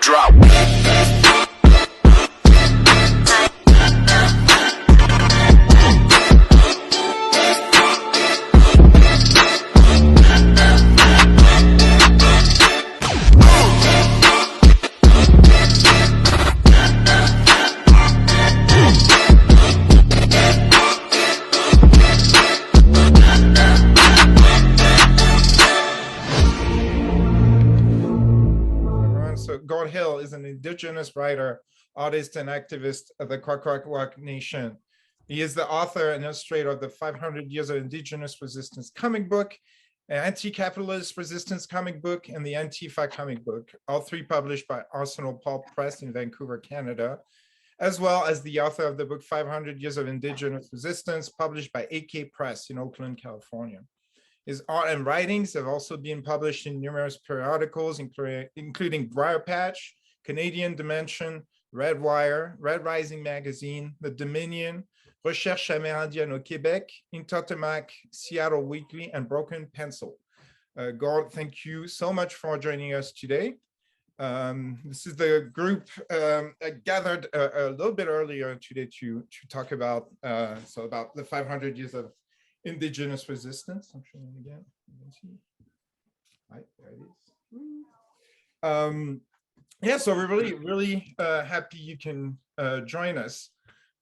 Drop. Gord Hill is an Indigenous writer, artist, and activist of the Kwakwaka'wakw Nation. He is the author and illustrator of the 500 Years of Indigenous Resistance comic book, an anti-capitalist resistance comic book, and the Antifa comic book, all three published by Arsenal Pulp Press in Vancouver, Canada, as well as the author of the book 500 Years of Indigenous Resistance, published by AK Press in Oakland, California. His art and writings have also been published in numerous periodicals, including Briarpatch, Canadian Dimension, Red Wire, Red Rising Magazine, The Dominion, Recherche amérindienne au Québec, Intotemac, Seattle Weekly, and Broken Pencil. Gord, thank you so much for joining us today. This is the group gathered a little bit earlier today to talk about about the 500 years of Indigenous resistance. I'm showing it again. You can see. Right, there it is. Yeah, so we're really happy you can join us.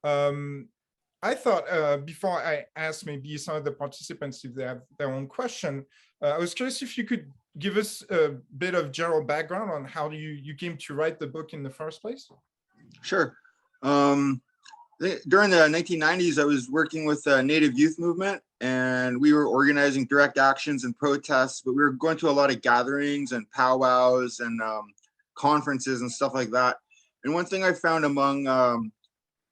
I thought before I ask maybe some of the participants if they have their own question, I was curious if you could give us a bit of general background on how you came to write the book in the first place. Sure. During the 1990s, I was working with the Native Youth Movement, and we were organizing direct actions and protests, but we were going to a lot of gatherings and powwows and conferences and stuff like that. And one thing I found among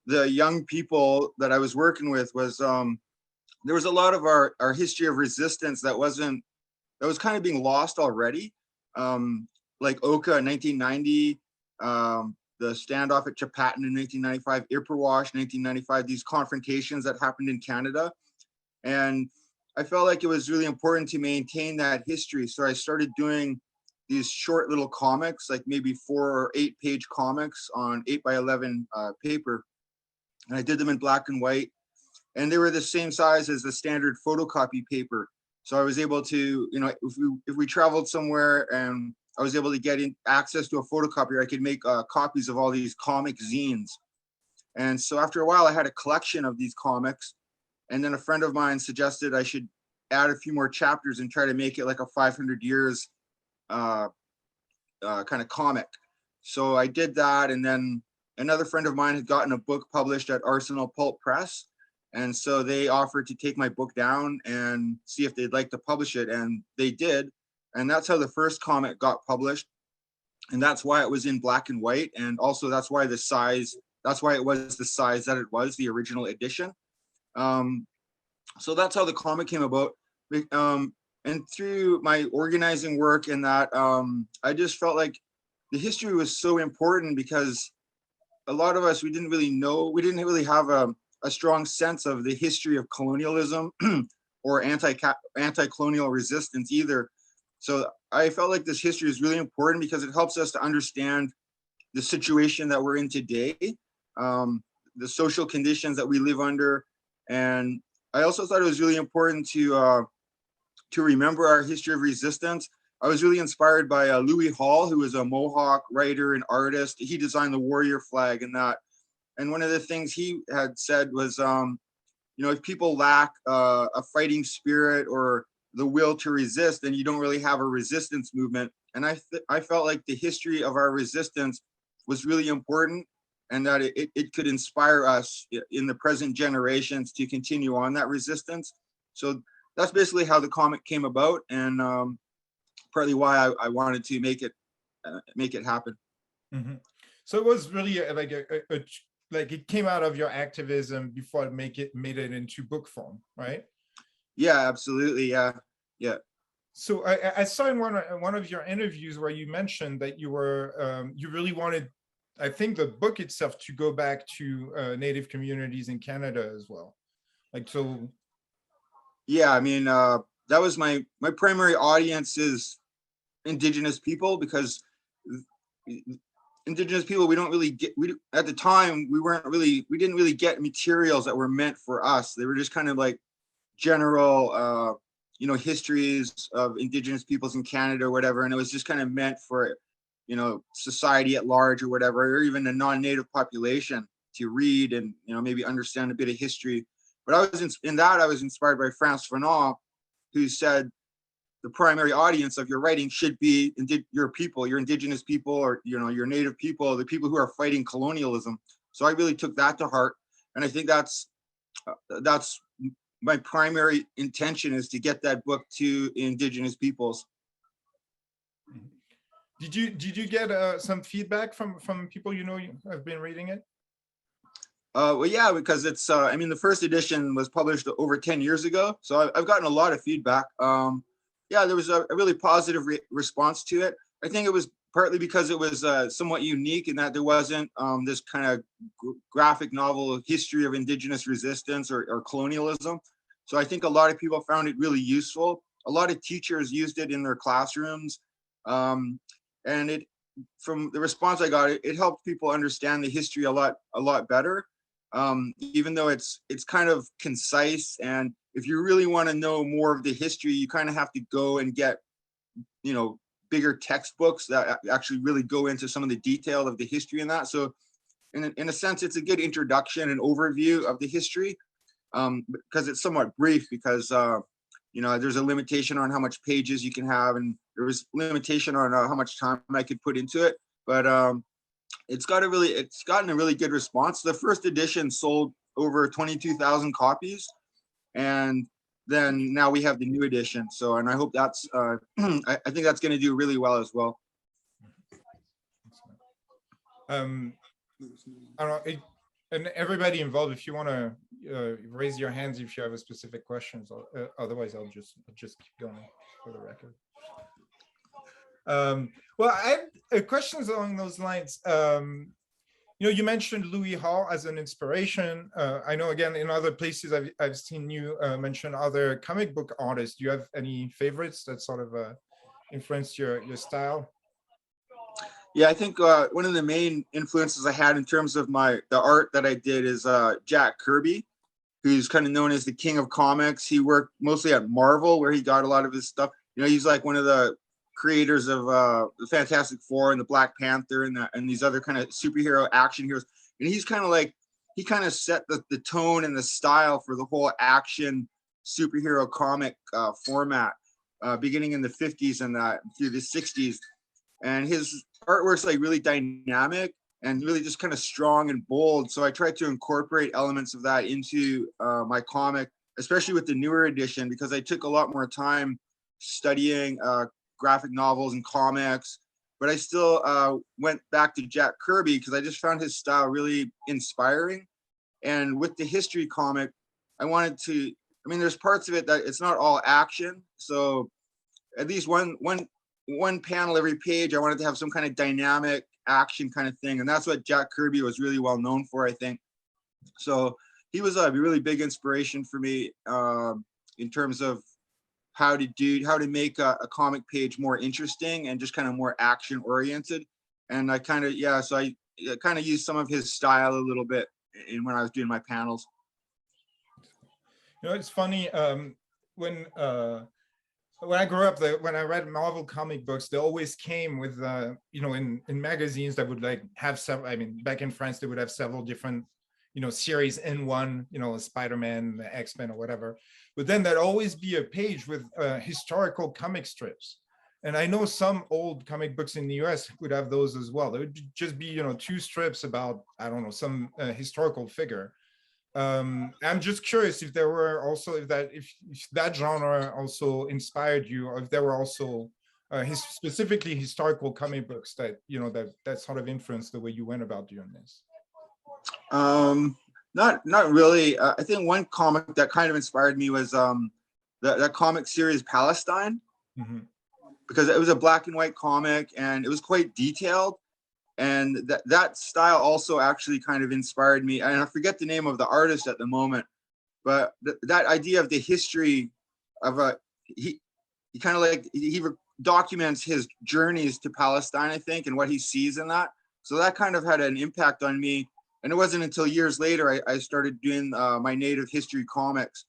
the young people that I was working with was there was a lot of our history of resistance that was kind of being lost already. Like Oka in 1990, the standoff at Chapatin in 1995, Ipperwash 1995, these confrontations that happened in Canada. And I felt like it was really important to maintain that history. So I started doing these short little comics, like maybe 4 or 8 page comics on 8x11 paper. And I did them in black and white. And they were the same size as the standard photocopy paper. So I was able to, you know, if we traveled somewhere and I was able to get access to a photocopier, I could make copies of all these comic zines. And so after a while, I had a collection of these comics. And then a friend of mine suggested I should add a few more chapters and try to make it like a 500 years kind of comic. So I did that. And then another friend of mine had gotten a book published at Arsenal Pulp Press. And so they offered to take my book down and see if they'd like to publish it. And they did. And that's how the first comic got published. And that's why it was in black and white. And also that's why it was the size that it was, the original edition. So that's how the comic came about. And through my organizing work and that, I just felt like the history was so important because a lot of us, we didn't really have a strong sense of the history of colonialism or anti-colonial resistance either. So I felt like this history is really important because it helps us to understand the situation that we're in today, the social conditions that we live under. And I also thought it was really important to remember our history of resistance. I was really inspired by Louis Hall, who was a Mohawk writer and artist. He designed the warrior flag and that. And one of the things he had said was, you know, if people lack a fighting spirit or the will to resist, then you don't really have a resistance movement. And I felt like the history of our resistance was really important and that it could inspire us in the present generations to continue on that resistance. So that's basically how the comic came about and partly why I wanted to make it happen. Mm-hmm. So it was really like it came out of your activism before it made it into book form, right? Yeah, absolutely. Yeah. So I saw in one of your interviews where you mentioned that you were you really wanted, I think, the book itself to go back to Native communities in Canada as well. Like, so. Yeah, I mean, that was my primary audience is Indigenous people because Indigenous people, we don't really get, at the time, we didn't really get materials that were meant for us. They were just kind of like general, histories of Indigenous peoples in Canada or whatever. And it was just kind of meant for, society at large or whatever, or even a non-native population to read and, maybe understand a bit of history. But I was inspired by Frantz Fanon, who said, the primary audience of your writing should be your people, your Indigenous people, or your Native people, the people who are fighting colonialism. So I really took that to heart, and I think that's my primary intention, is to get that book to Indigenous peoples. Did you get some feedback from people have been reading it? Well, yeah, because it's the first edition was published over 10 years ago, so I've gotten a lot of feedback. Yeah, there was a really positive response to it. I think it was partly because it was somewhat unique in that there wasn't this kind of graphic novel history of Indigenous resistance or colonialism. So I think a lot of people found it really useful. A lot of teachers used it in their classrooms. And from the response I got, it helped people understand the history a lot better. Even though it's kind of concise, and if you really want to know more of the history, you kind of have to go and get, bigger textbooks that actually really go into some of the detail of the history in that. So in a sense, it's a good introduction and overview of the history, because it's somewhat brief, because, there's a limitation on how much pages you can have, and there was limitation on how much time I could put into it. But it's gotten a really good response. The first edition sold over 22,000 copies, and then now we have the new edition. So, and I hope that's, I think that's going to do really well as well. I don't know, and everybody involved, if you want to raise your hands if you have a specific questions. Otherwise, I'll just keep going for the record. Well, I have questions along those lines. You mentioned Louis Hall as an inspiration. I know, again, in other places I've seen you mention other comic book artists. Do you have any favorites that sort of influenced your style? Yeah, I think one of the main influences I had in terms of the art that I did is Jack Kirby, who's kind of known as the king of comics. He worked mostly at Marvel, where he got a lot of his stuff. He's like one of the creators of the Fantastic Four and the Black Panther and these other kind of superhero action heroes. And he's kind of like, he kind of set the tone and the style for the whole action superhero comic format, beginning in the 50s and through the 60s. And his artwork's like really dynamic and really just kind of strong and bold. So I tried to incorporate elements of that into my comic, especially with the newer edition, because I took a lot more time studying graphic novels and comics, but I still went back to Jack Kirby because I just found his style really inspiring. And with the history comic, I wanted to, there's parts of it that it's not all action. So at least one panel every page, I wanted to have some kind of dynamic action kind of thing. And that's what Jack Kirby was really well known for, I think. So he was a really big inspiration for me in terms of how to make a comic page more interesting and just kind of more action oriented. And I kind of used some of his style a little bit when I was doing my panels. It's funny, when I grew up, when I read Marvel comic books, they always came with in magazines that would like have several. Back in France, they would have several different series in one, Spider-Man, X-Men, or whatever. But then there'd always be a page with historical comic strips. And I know some old comic books in the US would have those as well. There would just be, 2 strips about, I don't know, some historical figure. I'm just curious if there were also, if that genre also inspired you, or if there were also specifically historical comic books that, that sort of influenced the way you went about doing this. Not really. I think one comic that kind of inspired me was that comic series Palestine, because it was a black and white comic and it was quite detailed, and that style also actually kind of inspired me. And I forget the name of the artist at the moment, but that idea of the history of he documents his journeys to Palestine, I think, and what he sees in that. So that kind of had an impact on me. And it wasn't until years later I started doing my native history comics.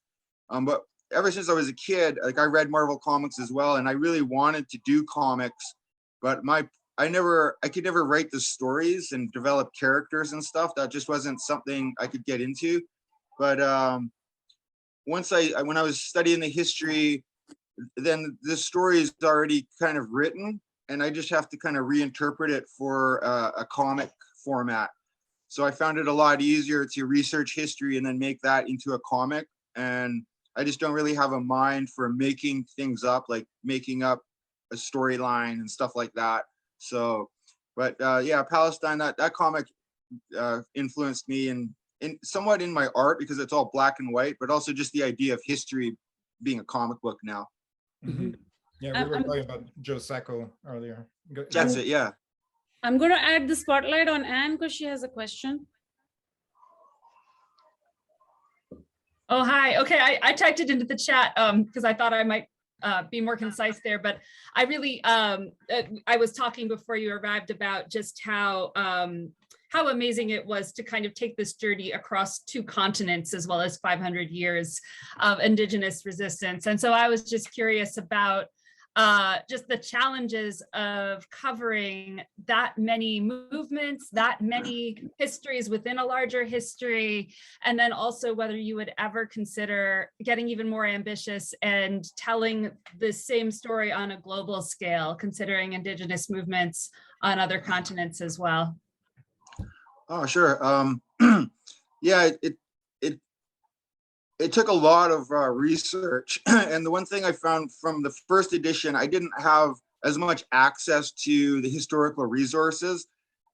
But ever since I was a kid, like I read Marvel comics as well, and I really wanted to do comics, but I could never write the stories and develop characters and stuff. That just wasn't something I could get into. But when I was studying the history, then the story is already kind of written, and I just have to kind of reinterpret it for a comic format. So I found it a lot easier to research history and then make that into a comic. And I just don't really have a mind for making things up, like making up a storyline and stuff like that. So, but yeah, Palestine, that comic influenced me in somewhat in my art because it's all black and white, but also just the idea of history being a comic book now. Mm-hmm. Yeah, we were talking about Joe Sacco earlier. That's it, yeah. I'm going to add the spotlight on Anne because she has a question. Oh, hi. Okay, I typed it into the chat because I thought I might be more concise there, but I really, I was talking before you arrived about just how amazing it was to kind of take this journey across 2 continents as well as 500 years of Indigenous resistance. And so I was just curious about just the challenges of covering that many movements, that many histories within a larger history, and then also whether you would ever consider getting even more ambitious and telling the same story on a global scale, considering Indigenous movements on other continents as well. Oh, sure. Yeah, it took a lot of research. And the one thing I found from the first edition, I didn't have as much access to the historical resources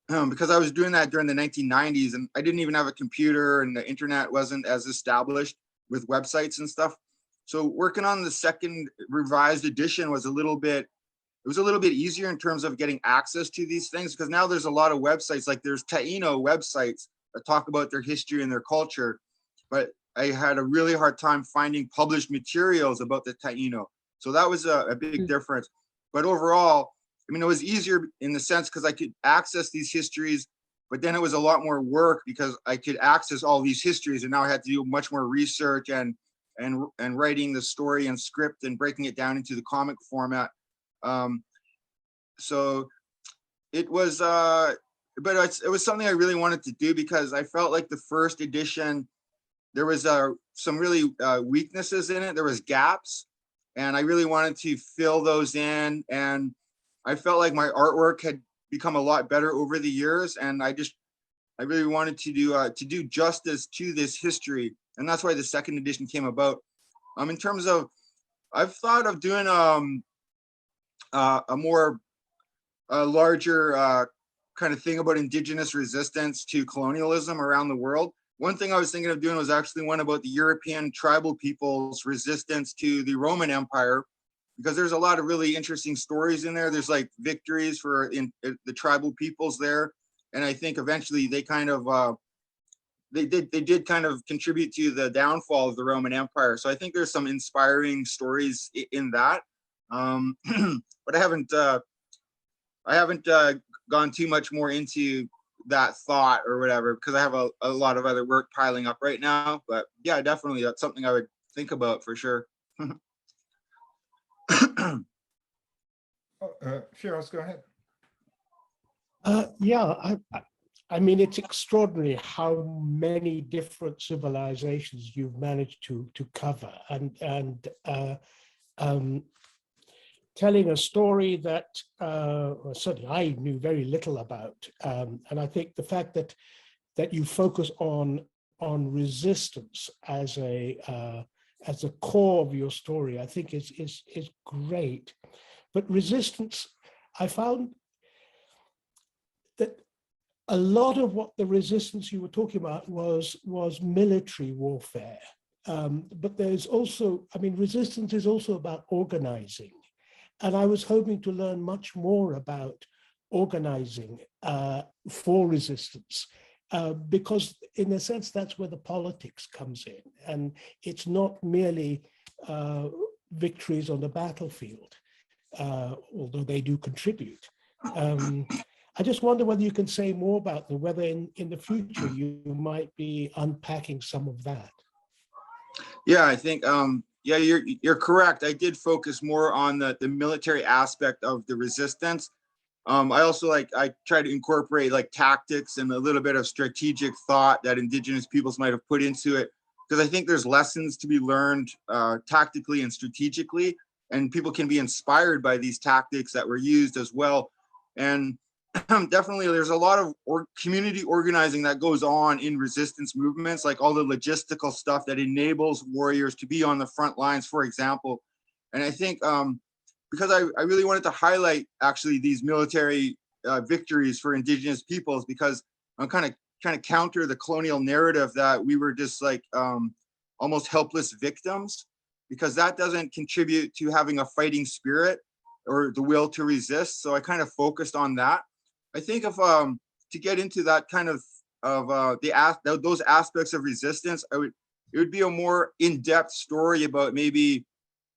because I was doing that during the 1990s and I didn't even have a computer and the internet wasn't as established with websites and stuff. So working on the second revised edition was a little bit easier in terms of getting access to these things because now there's a lot of websites, like there's Taino websites that talk about their history and their culture, but I had a really hard time finding published materials about the Taino. So that was a big difference. But overall, I mean, it was easier in the sense because I could access these histories, but then it was a lot more work because I could access all these histories and now I had to do much more research and writing the story and script and breaking it down into the comic format. So it was, but it was something I really wanted to do because I felt like the first edition, there was some really weaknesses in it. There was gaps, and I really wanted to fill those in. And I felt like my artwork had become a lot better over the years, and I really wanted to do justice to this history, and that's why the second edition came about. In terms of, I've thought of doing a larger kind of thing about Indigenous resistance to colonialism around the world. One thing I was thinking of doing was actually one about the European tribal people's resistance to the Roman Empire, because there's a lot of really interesting stories in there. There's like victories for the tribal peoples there. And I think eventually they kind of, they did kind of contribute to the downfall of the Roman Empire. So I think there's some inspiring stories in that. But I haven't gone too much more into that thought or whatever, because I have a lot of other work piling up right now. But yeah, definitely that's something I would think about for sure. Firas, go ahead. Yeah, I mean, it's extraordinary how many different civilizations you've managed to cover, and telling a story that certainly I knew very little about, and I think the fact that you focus on resistance as a core of your story, I think is great. But resistance, I found that a lot of what the resistance you were talking about was military warfare. But there's also, I mean, resistance is also about organizing. And I was hoping to learn much more about organizing for resistance, because in a sense, that's where the politics comes in. And it's not merely victories on the battlefield, although they do contribute. I just wonder whether you can say more about them, whether in the future you might be unpacking some of that. Yeah, I think, yeah, you're correct. I did focus more on the military aspect of the resistance. I also I try to incorporate like tactics and a little bit of strategic thought that Indigenous peoples might have put into it, because I think there's lessons to be learned tactically and strategically, and people can be inspired by these tactics that were used as well. And definitely there's a lot of community organizing that goes on in resistance movements, like all the logistical stuff that enables warriors to be on the front lines, for example. And I think because I really wanted to highlight actually these military victories for Indigenous peoples, because I'm kind of trying to counter the colonial narrative that we were just like almost helpless victims, because that doesn't contribute to having a fighting spirit or the will to resist. So I kind of focused on that. I think if to get into that kind of those aspects of resistance, it would be a more in-depth story about maybe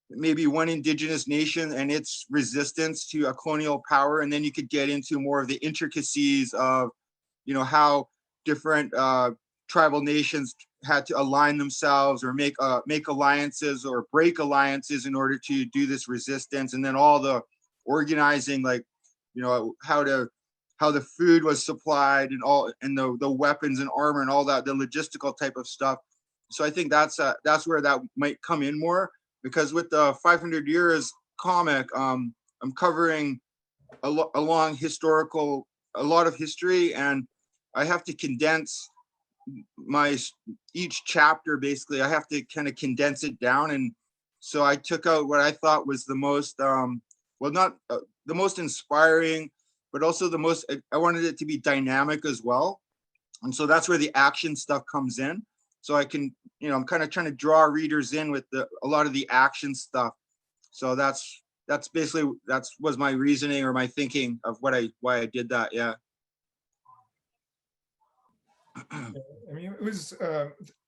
one Indigenous nation and its resistance to a colonial power, and then you could get into more of the intricacies of, you know, how different tribal nations had to align themselves or make alliances or break alliances in order to do this resistance, and then all the organizing, like, you know, how the food was supplied and all, and the weapons and armor and all that, the logistical type of stuff. So I think that's where that might come in more, because with the 500 years comic, I'm covering a lot of history, and I have to condense each chapter. Basically, I have to kind of condense it down, and so I took out what I thought was the most not the most inspiring, but also the most, I wanted it to be dynamic as well. And so that's where the action stuff comes in. So I can, you know, I'm kind of trying to draw readers in with a lot of the action stuff. So that's basically, was my reasoning or my thinking of why I did that. Yeah. I mean, it was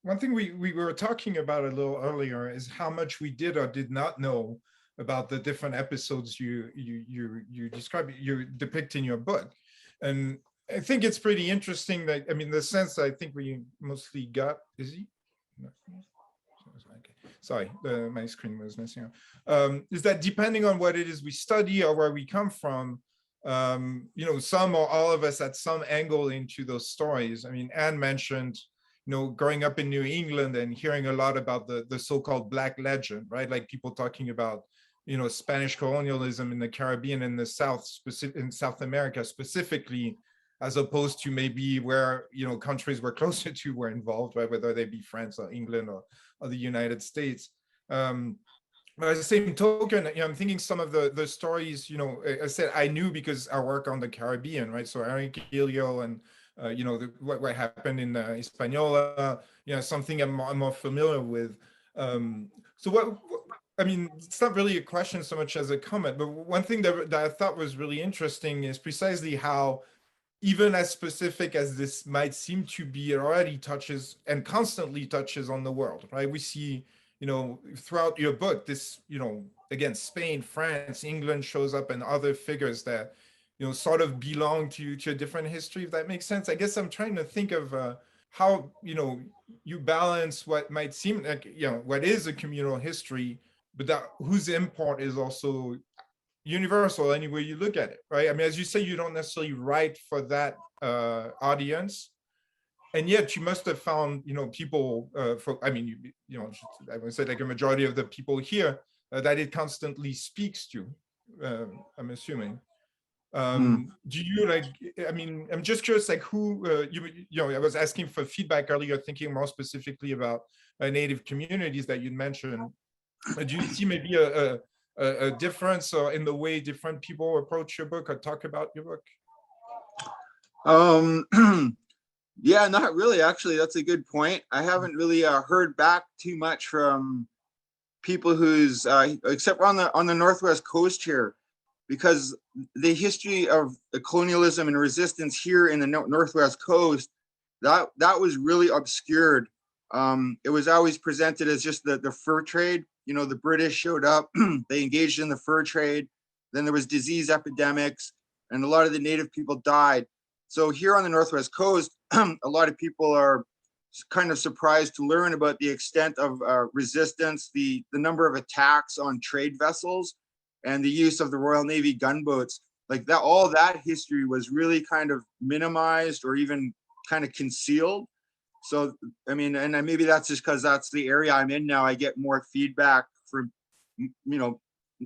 one thing we were talking about a little earlier is how much we did or did not know about the different episodes you depict in your book. And I think it's pretty interesting that, I mean, the sense I think we mostly got, is he? No. Okay. Sorry, my screen was messing up. Is that depending on what it is we study or where we come from, you know, some or all of us at some angle into those stories. I mean, Anne mentioned, you know, growing up in New England and hearing a lot about the so-called Black legend, right? Like people talking about, you know, Spanish colonialism in the Caribbean and the South, in South America specifically, as opposed to maybe where, you know, countries we're closer to were involved, right? Whether they be France or England or the United States. But at the same token, you know, I'm thinking some of the stories, you know, I said I knew because I work on the Caribbean, right? So Enriquillo and, you know, what happened in Hispaniola, you know, something I'm more familiar with. So I mean, it's not really a question so much as a comment, but one thing that I thought was really interesting is precisely how, even as specific as this might seem to be, it already touches and constantly touches on the world, right? We see, you know, throughout your book, this, you know, again, Spain, France, England shows up, and other figures that, you know, sort of belong to a different history, if that makes sense. I guess I'm trying to think of how, you know, you balance what might seem like, you know, what is a communal history, but that whose import is also universal any way you look at it, right? I mean, as you say, you don't necessarily write for that audience, and yet you must have found, you know, people I mean, you know, I would say like a majority of the people here that it constantly speaks to, I'm assuming. Do you like, I mean, I'm just curious, like who, you know, I was asking for feedback earlier, thinking more specifically about Native communities that you mentioned. Do you see maybe a difference or in the way different people approach your book or talk about your book? Yeah, not really, actually. That's a good point. I haven't really heard back too much from people who's except on the Northwest Coast here, because the history of the colonialism and resistance here in the Northwest Coast, that was really obscured. It was always presented as just the fur trade. You know, the British showed up, they engaged in the fur trade. Then there was disease epidemics, and a lot of the native people died. So here on the Northwest Coast, a lot of people are kind of surprised to learn about the extent of resistance, the number of attacks on trade vessels, and the use of the Royal Navy gunboats. Like that, all that history was really kind of minimized or even kind of concealed. So, I mean, and maybe that's just because that's the area I'm in now. I get more feedback from,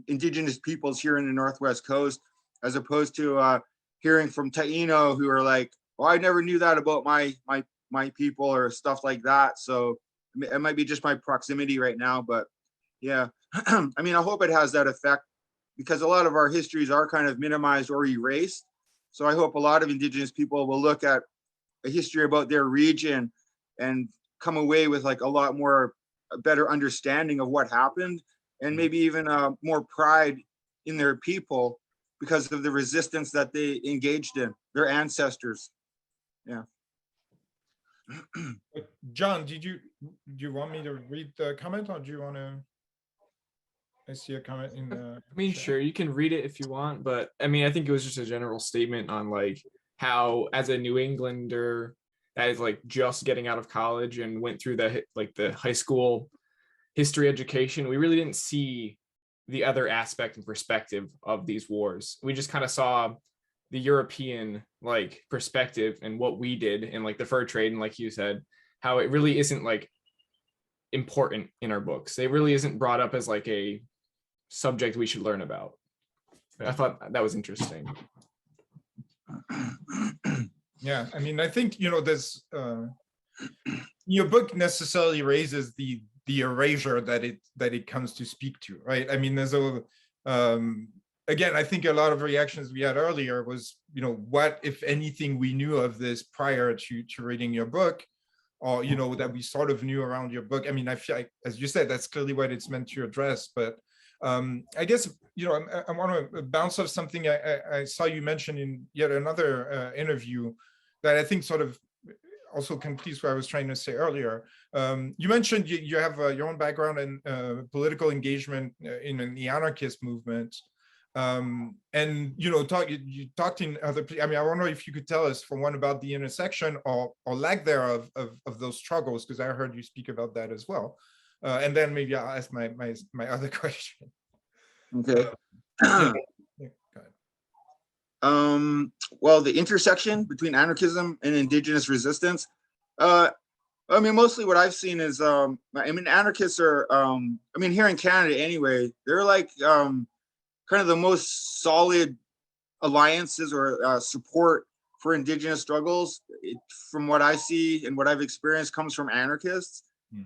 Indigenous peoples here in the Northwest Coast, as opposed to hearing from Taino who are like, "Oh, I never knew that about my people," or stuff like that. So it might be just my proximity right now, but yeah, I mean, I hope it has that effect, because a lot of our histories are kind of minimized or erased. So I hope a lot of Indigenous people will look at a history about their region and come away with like a better understanding of what happened, and maybe even more pride in their people because of the resistance that they engaged in, their ancestors. Yeah. John, do you want me to read the comment, or do you want to? I see a comment in the I mean, chat. sure, you can read it if you want, but I mean, I think it was just a general statement on like how, as a New Englander that is like just getting out of college and went through the high school history education, we really didn't see the other aspect and perspective of these wars. We just kind of saw the European like perspective and what we did in like the fur trade, and like you said, how it really isn't like important in our books. It really isn't brought up as like a subject we should learn about. I thought that was interesting. Yeah, I mean, I think there's your book necessarily raises the erasure that it comes to speak to, right? I mean, there's a again, I think a lot of reactions we had earlier was, what, if anything, we knew of this prior to reading your book, or, that we sort of knew around your book. I mean, I feel like, as you said, that's clearly what it's meant to address. But I guess, I want to bounce off something I saw you mention in yet another interview that I think sort of also completes what I was trying to say earlier. You mentioned you have your own background in political engagement in the anarchist movement. And you talked in other. I mean, I wonder if you could tell us, for one, about the intersection or lack thereof of those struggles, because I heard you speak about that as well. And then maybe I'll ask my other question. Okay. Yeah, go ahead. Well, the intersection between anarchism and Indigenous resistance. I mean, mostly what I've seen is, I mean, anarchists are, I mean, here in Canada anyway, they're like kind of the most solid alliances or support for Indigenous struggles. From what I see and what I've experienced, comes from anarchists.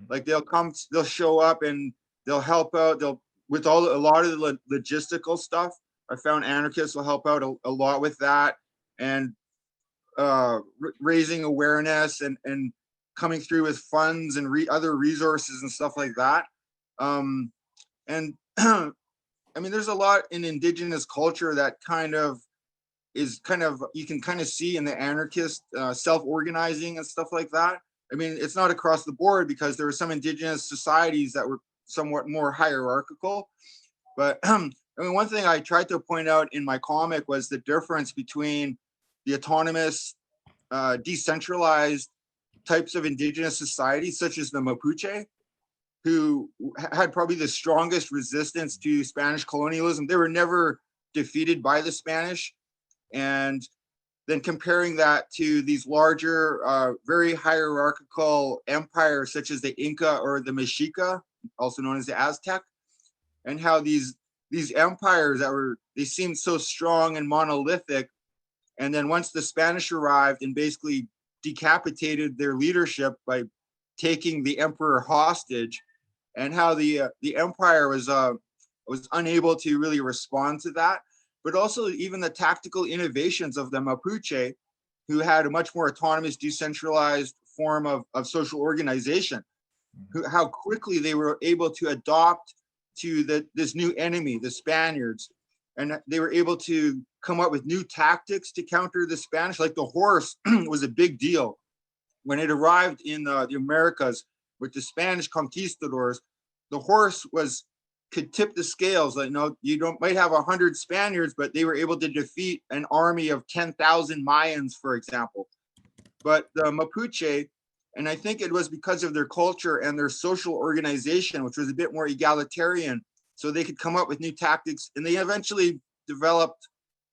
Like they'll show up and they'll help out. With a lot of the logistical stuff, I found anarchists will help out a lot with that, and raising awareness and coming through with funds and other resources and stuff like that. And I mean, there's a lot in Indigenous culture that you can kind of see in the anarchist self-organizing and stuff like that. I mean, it's not across the board, because there were some Indigenous societies that were somewhat more hierarchical. But I mean, one thing I tried to point out in my comic was the difference between the autonomous, decentralized types of Indigenous societies, such as the Mapuche, who had probably the strongest resistance to Spanish colonialism. They were never defeated by the Spanish. And then comparing that to these larger, very hierarchical empires, such as the Inca or the Mexica, also known as the Aztec, and how these empires they seemed so strong and monolithic. And then once the Spanish arrived and basically decapitated their leadership by taking the emperor hostage, and how the empire was unable to really respond to that. But also even the tactical innovations of the Mapuche, who had a much more autonomous, decentralized form of social organization, how quickly they were able to adopt to this new enemy, the Spaniards. And they were able to come up with new tactics to counter the Spanish. Like the horse was a big deal. When it arrived in the Americas with the Spanish conquistadors, the horse was could tip the scales. Like, you might have 100 Spaniards, but they were able to defeat an army of 10,000 Mayans, for example. But the Mapuche, and I think it was because of their culture and their social organization, which was a bit more egalitarian, so they could come up with new tactics, and they eventually developed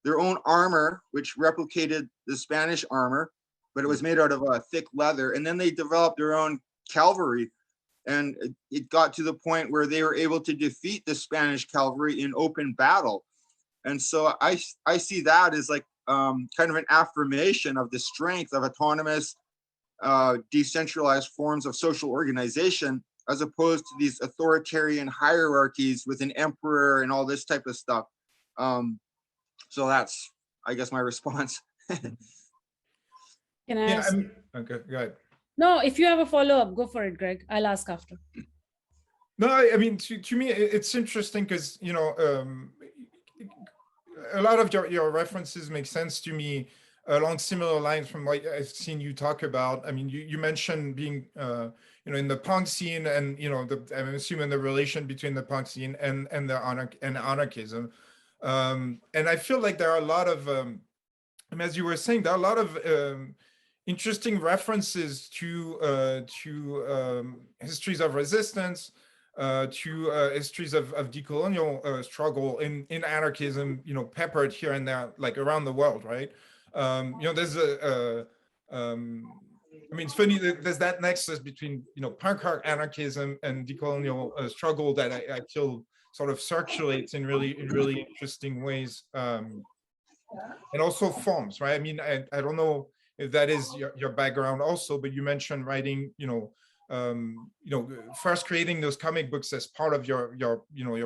their own armor, which replicated the Spanish armor, but it was made out of thick leather. And then they developed their own cavalry, and it got to the point where they were able to defeat the Spanish cavalry in open battle. And so I see that as like kind of an affirmation of the strength of autonomous, decentralized forms of social organization, as opposed to these authoritarian hierarchies with an emperor and all this type of stuff. So that's, I guess, my response. Can I Yeah, ask? okay, go ahead. No, if you have a follow-up, go for it, Greg. I'll ask after. No, I mean, to me, it's interesting because, you know, a lot of your references make sense to me along similar lines from what I've seen you talk about. I mean, you mentioned being, you know, in the punk scene, and, you know, I'm assuming the relation between the punk scene and anarchism. And I feel like there are a lot of, as you were saying, there are a lot of interesting references to histories of resistance, to histories of decolonial struggle in anarchism, you know, peppered here and there, like around the world, right? You know, there's I mean, it's funny that there's that nexus between, you know, punk rock anarchism and decolonial struggle that I feel sort of circulates in really interesting ways, and also forms, right? I mean, I don't know if that is your background also, but you mentioned writing, you know, first creating those comic books as part of your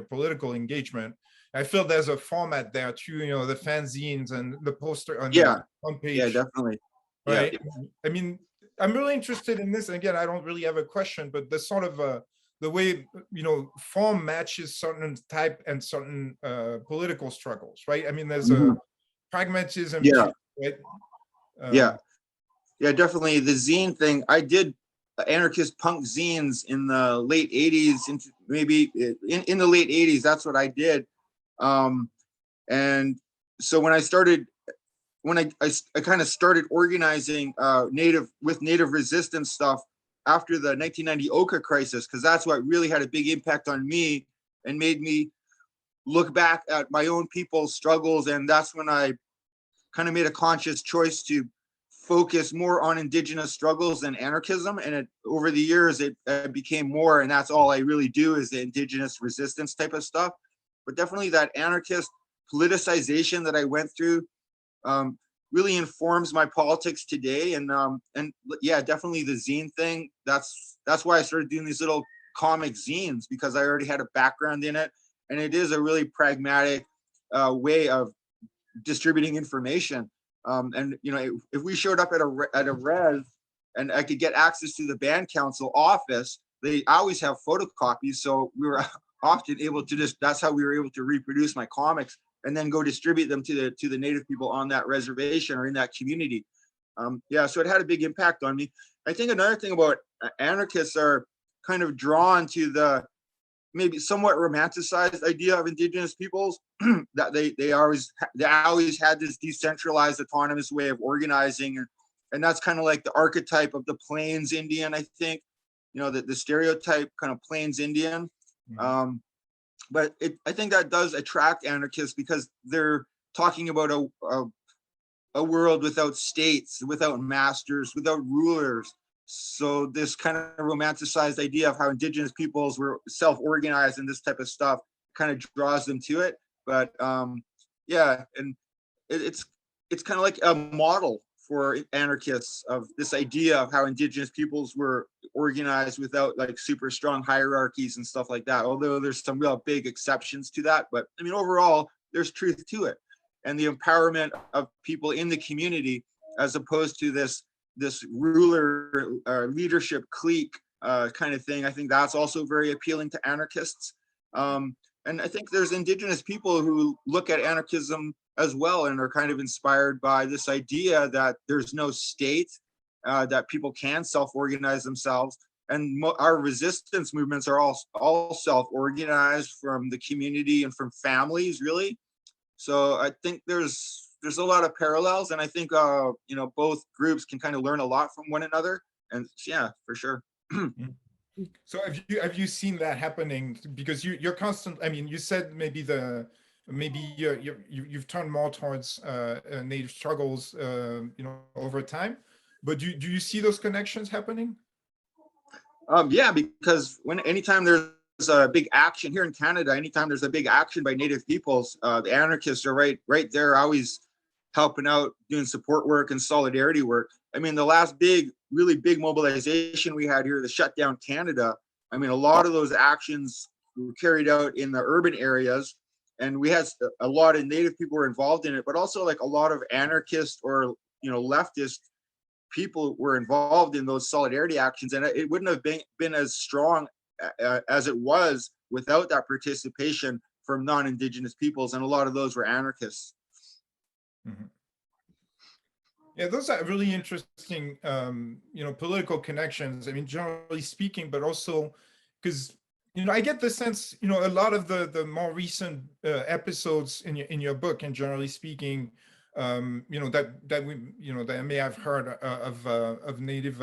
political engagement. I feel there's a format there too, you know, the fanzines and the poster on your homepage. Yeah, definitely. Right. Yeah. I mean, I'm really interested in this. Again, I don't really have a question, but the sort of the way, you know, form matches certain type and certain political struggles, right? I mean, there's a pragmatism. Yeah. Too, right? Yeah, definitely. The zine thing, I did anarchist punk zines in the late 80s, into maybe in the late 80s. That's what I did. And so when I kind of started organizing native resistance stuff after the 1990 Oka crisis, because that's what really had a big impact on me and made me look back at my own people's struggles. And that's when I kind of made a conscious choice to focus more on Indigenous struggles than anarchism. And over the years, it became more, and that's all I really do, is the Indigenous resistance type of stuff. But definitely that anarchist politicization that I went through really informs my politics today. And yeah, definitely the zine thing. That's why I started doing these little comic zines, because I already had a background in it. And it is a really pragmatic way of distributing information. And you know, if we showed up at a res and I could get access to the band council office, they always have photocopies. So we were often able to that's how we were able to reproduce my comics and then go distribute them to the native people on that reservation or in that community. Yeah, so it had a big impact on me. I think another thing about anarchists are kind of drawn to the maybe somewhat romanticized idea of Indigenous peoples, that they always had this decentralized autonomous way of organizing, and that's kind of like the archetype of the Plains Indian, I think, you know, the stereotype kind of Plains Indian. Mm-hmm. But I think that does attract anarchists because they're talking about a world without states, without masters, without rulers. So this kind of romanticized idea of how Indigenous peoples were self-organized and this type of stuff kind of draws them to it. But yeah, and it's kind of like a model for anarchists of this idea of how Indigenous peoples were organized without like super strong hierarchies and stuff like that. Although there's some real big exceptions to that, but I mean, overall, there's truth to it. And the empowerment of people in the community, as opposed to this ruler leadership clique kind of thing. I think that's also very appealing to anarchists. And I think there's Indigenous people who look at anarchism as well and are kind of inspired by this idea that there's no state, that people can self-organize themselves, and our resistance movements are all self-organized from the community and from families, really. So I think there's a lot of parallels, and I think you know, both groups can kind of learn a lot from one another, and yeah, for sure. So have you seen that happening? Because you're constant. I mean, you said maybe you've turned more towards Native struggles, you know, over time. But do you see those connections happening? Yeah, because anytime there's a big action here in Canada, anytime there's a big action by Native peoples, the anarchists are right there, always helping out, doing support work and solidarity work. I mean, the last really big mobilization we had here to shut down Canada, I mean, a lot of those actions were carried out in the urban areas, and we had a lot of Native people were involved in it, but also like a lot of anarchist or, you know, leftist people were involved in those solidarity actions, and it wouldn't have been as strong as it was without that participation from non-Indigenous peoples, and a lot of those were anarchists. Mm-hmm. Yeah, those are really interesting, you know, political connections. I mean, generally speaking, but also because, you know, I get the sense, you know, a lot of the more recent episodes in your book, and generally speaking, you know, that we, you know, that I may have heard of Native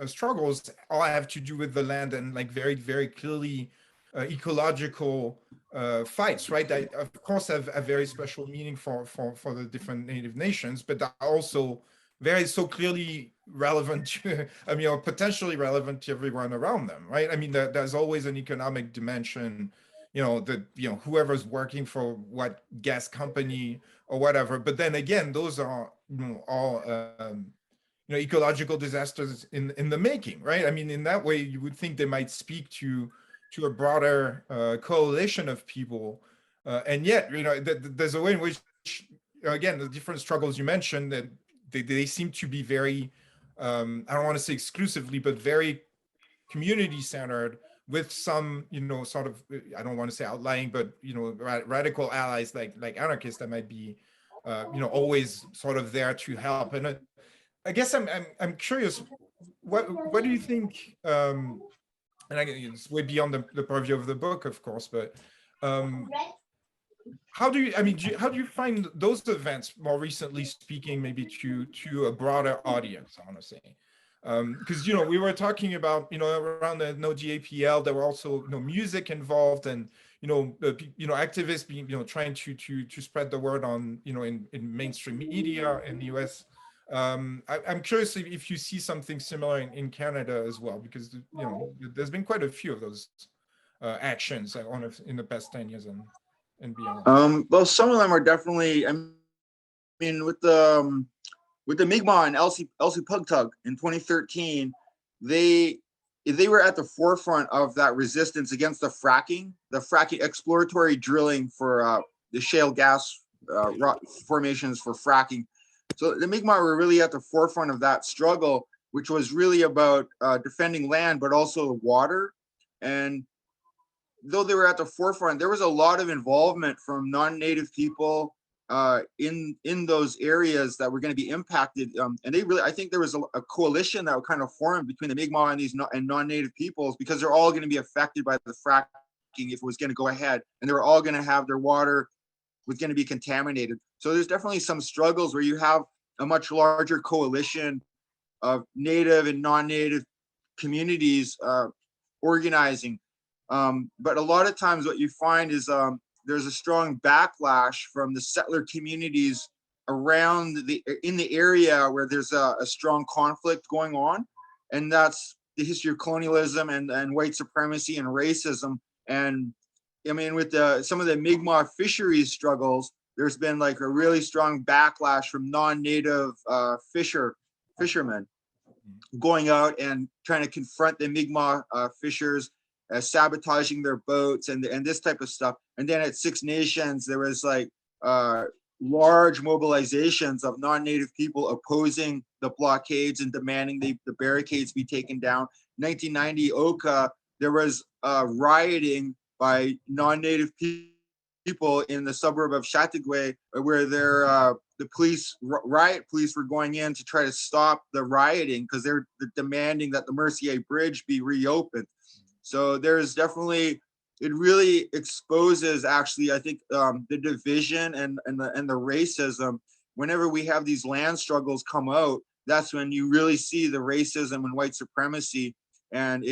struggles, all have to do with the land and like very, very clearly ecological fights, right? That of course have a very special meaning for the different Native nations, but that are also very so clearly relevant to, I mean, or potentially relevant to everyone around them, right? I mean, there's always an economic dimension, you know, that, you know, whoever's working for what gas company or whatever. But then again, those are, you know, all you know, ecological disasters in the making, right? I mean, in that way, you would think they might speak to a broader coalition of people, and yet, you know, there's a way in which, again, the different struggles you mentioned, that they seem to be very, I don't want to say exclusively, but very community centered, with some, you know, sort of, I don't want to say outlying, but, you know, radical allies like anarchists that might be, you know, always sort of there to help. And I guess I'm curious, what do you think? And it's way beyond the purview of the book, of course, but how do you, I mean, how do you find those events, more recently speaking, maybe to a broader audience, I want to say? Because, you know, we were talking about, you know, around the No GAPL, there were also, you know, music involved, and, you know, activists being, you know, trying to spread the word on, you know, in mainstream media in the US. I'm curious if you see something similar in Canada as well, because, you know, there's been quite a few of those actions in the past 10 years and beyond. Well, some of them are definitely, I mean, with the Mi'kmaq and Elsie Pugtug in 2013, they were at the forefront of that resistance against the fracking exploratory drilling for the shale gas rock formations for fracking. So the Mi'kmaq were really at the forefront of that struggle, which was really about defending land, but also water. And though they were at the forefront, there was a lot of involvement from non-Native people in those areas that were going to be impacted. And they really, I think there was a coalition that would kind of form between the Mi'kmaq and these non-Native peoples, because they're all going to be affected by the fracking if it was going to go ahead, and they were all going to have their water was going to be contaminated. So there's definitely some struggles where you have a much larger coalition of Native and non-Native communities organizing. But a lot of times what you find is there's a strong backlash from the settler communities around in the area where there's a strong conflict going on. And that's the history of colonialism and white supremacy and racism. And I mean, with some of the Mi'kmaq fisheries struggles, there's been like a really strong backlash from non-Native fishermen going out and trying to confront the Mi'kmaq fishers, sabotaging their boats and this type of stuff. And then at Six Nations, there was like large mobilizations of non-Native people opposing the blockades and demanding the barricades be taken down. 1990 Oka, there was rioting by non-Native people in the suburb of Chateauguay, where their the police, riot police were going in to try to stop the rioting because they're demanding that the Mercier Bridge be reopened. So there's definitely, it really exposes actually, I think, the division and the racism. Whenever we have these land struggles come out, that's when you really see the racism and white supremacy, and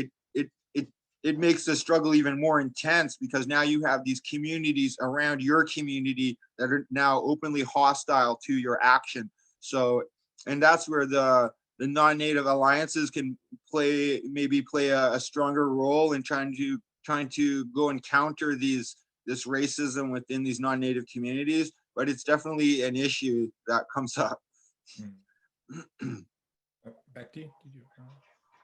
it makes the struggle even more intense because now you have these communities around your community that are now openly hostile to your action. So, and that's where the non-native alliances can maybe play a stronger role in trying to go and counter this racism within these non-native communities. But it's definitely an issue that comes up. Back to you.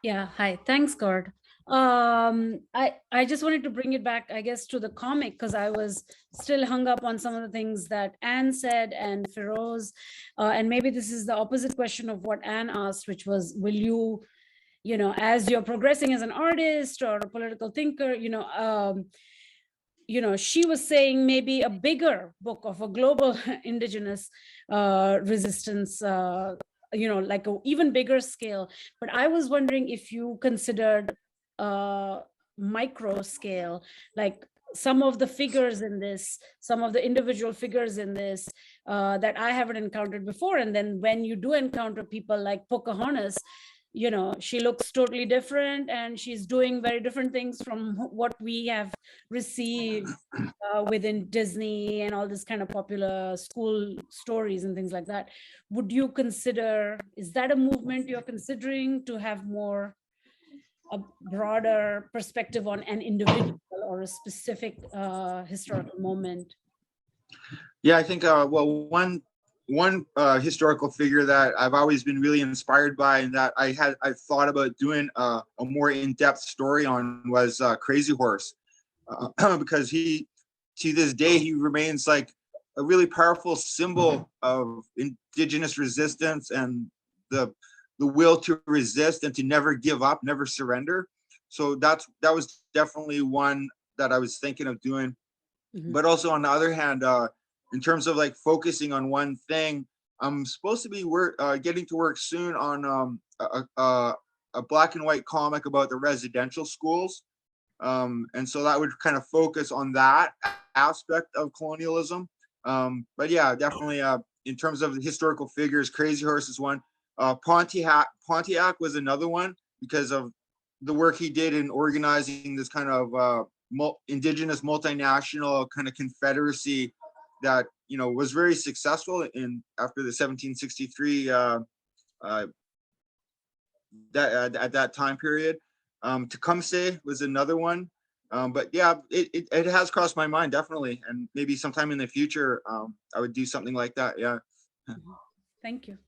Yeah, hi, thanks, Gord. I just wanted to bring it back, I guess, to the comic, because I was still hung up on some of the things that Anne said and Feroz, and maybe this is the opposite question of what Anne asked, which was, will you, as you're progressing as an artist or a political thinker, she was saying maybe a bigger book of a global indigenous resistance, like an even bigger scale. But I was wondering if you considered micro scale, like some of the figures in this, some of the individual figures in this that I haven't encountered before. And then when you do encounter people like Pocahontas, she looks totally different and she's doing very different things from what we have received within Disney and all this kind of popular school stories and things like that. Would you consider, is that a movement you're considering, to have more a broader perspective on an individual or a specific historical moment? Yeah, I think well, one historical figure that I've always been really inspired by, and that I thought about doing a more in-depth story on, was Crazy Horse, because to this day he remains like a really powerful symbol of Indigenous resistance and the will to resist and to never give up, never surrender. So that was definitely one that I was thinking of doing. Mm-hmm. But also on the other hand, in terms of like focusing on one thing, I'm supposed to be getting to work soon on a black and white comic about the residential schools. And so that would kind of focus on that aspect of colonialism. But yeah, definitely in terms of the historical figures, Crazy Horse is one. Pontiac was another one because of the work he did in organizing this kind of indigenous multinational kind of confederacy that was very successful after the 1763 at that time period. Tecumseh was another one, but yeah, it has crossed my mind, definitely, and maybe sometime in the future I would do something like that. Yeah. Thank you.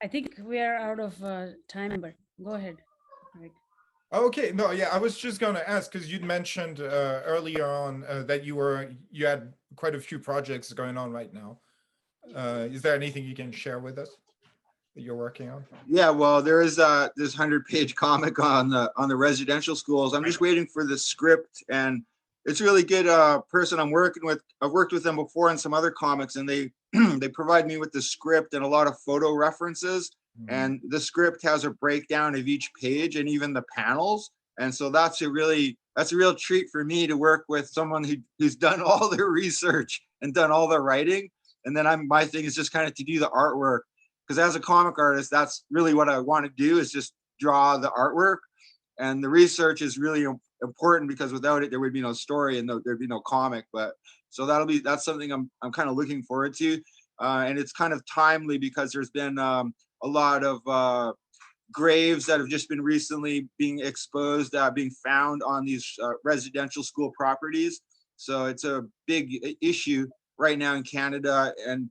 I think we are out of time, but go ahead, Greg. Okay, no, yeah, I was just going to ask, because you'd mentioned earlier on that you had quite a few projects going on right now. Is there anything you can share with us that you're working on? Yeah, well, there is this 100-page comic on the residential schools. I'm just waiting for the script, and it's a really good person I'm working with. I've worked with them before in some other comics, and they they provide me with the script and a lot of photo references. And the script has a breakdown of each page and even the panels. And so that's a real treat for me to work with someone who's done all the research and done all the writing. And then my thing is just kind of to do the artwork, because as a comic artist, that's really what I want to do, is just draw the artwork. And the research is really important, because without it, there would be no story and there'd be no comic. But so that's something I'm kind of looking forward to. And it's kind of timely because there's been a lot of graves that have just been recently being exposed, being found on these residential school properties. So it's a big issue right now in Canada, and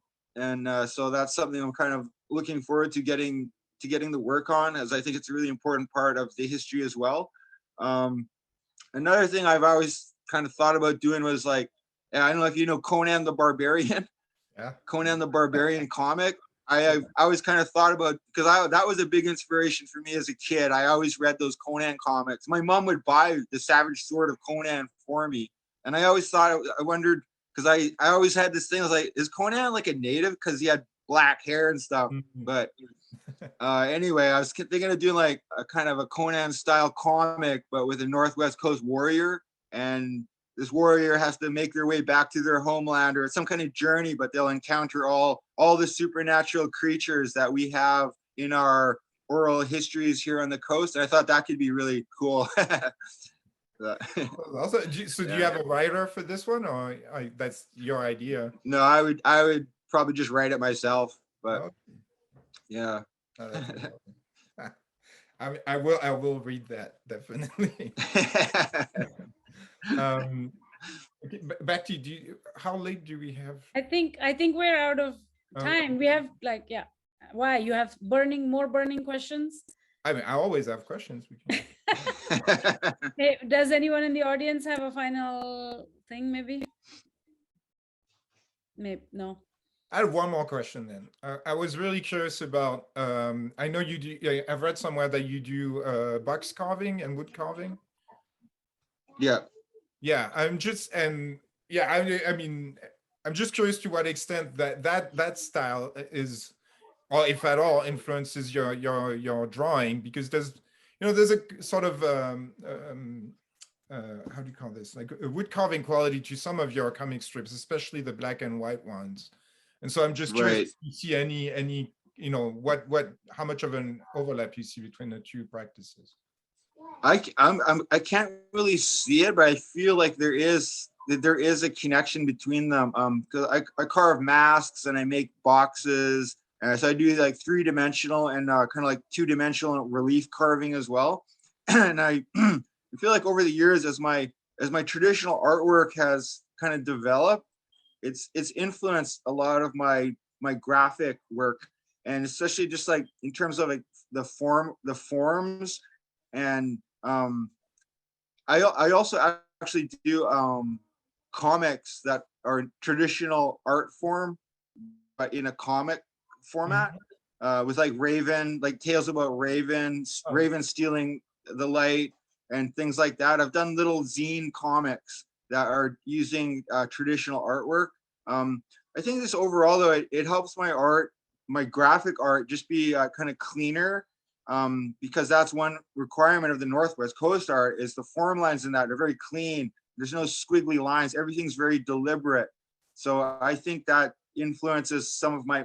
so that's something I'm kind of looking forward to getting the work on, as I think it's a really important part of the history as well. Another thing I've always kind of thought about doing was, like, I don't know if you know Conan the Barbarian. Yeah. Conan the Barbarian comic. I always kind of thought about, because that was a big inspiration for me as a kid. I always read those Conan comics. My mom would buy the Savage Sword of Conan for me, and I always thought, I wondered, because I always had this thing. I was like, is Conan like a native? Because he had black hair and stuff. But anyway, I was thinking of doing like a kind of a Conan style comic, but with a Northwest Coast warrior, and this warrior has to make their way back to their homeland, or it's some kind of journey, but they'll encounter all the supernatural creatures that we have in our oral histories here on the coast. And I thought that could be really cool. Also, so do you have a writer for this one, or that's your idea? No, I would probably just write it myself, but Okay. yeah. I will read that definitely. Okay, back to you. How late do we have? I think we're out of time. We have like, yeah. Why? You have more burning questions? I mean, I always have questions. Hey, does anyone in the audience have a final thing, maybe? Maybe no. I have one more question then. I was really curious about, I know you do, I've read somewhere that you do box carving and wood carving. Yeah. Yeah, I mean, I'm just curious to what extent that style is, or if at all, influences your drawing, because there's a sort of how do you call this, like a wood carving quality to some of your comic strips, especially the black and white ones. And so I'm just curious if you see any how much of an overlap you see between the two practices. I can't really see it, but I feel like there is a connection between them. Because I carve masks and I make boxes. So I do like 3-dimensional and kind of like 2-dimensional relief carving as well. And I feel like over the years, as my traditional artwork has kind of developed, it's influenced a lot of my graphic work, and especially just like in terms of like the forms. And I also actually do comics that are traditional art form, but in a comic format, with like Raven, like tales about Raven stealing the light and things like that. I've done little zine comics that are using traditional artwork. I think this overall though, it helps my art, my graphic art, just be kind of cleaner, because that's one requirement of the Northwest Coast art, is the form lines in that are very clean. There's no squiggly lines. Everything's very deliberate. So I think that influences some of my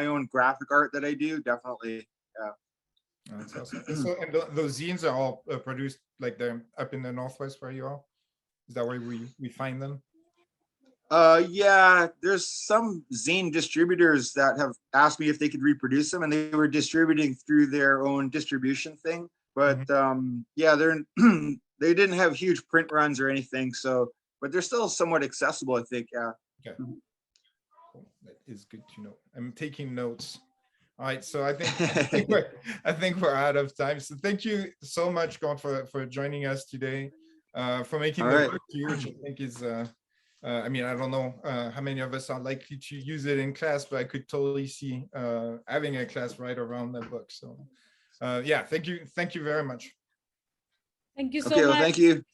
own graphic art that I do, definitely. Yeah. Oh, that's awesome. And so, and those zines are all produced like they're up in the Northwest where you are? Is that where we find them? Yeah, there's some zine distributors that have asked me if they could reproduce them, and they were distributing through their own distribution thing. But yeah, they didn't have huge print runs or anything. So, but they're still somewhat accessible, I think. Yeah. Okay. Cool. That is good to know. I'm taking notes. All right, so I think we're out of time. So thank you so much, Gord, for joining us today, for making the book to you, which I think is. I mean, I don't know how many of us are likely to use it in class, but I could totally see having a class right around that book. So, yeah, thank you very much. Thank you so much. Well, much. thank you.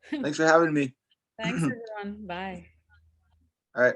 Thanks for having me. Thanks, everyone. Bye. All right.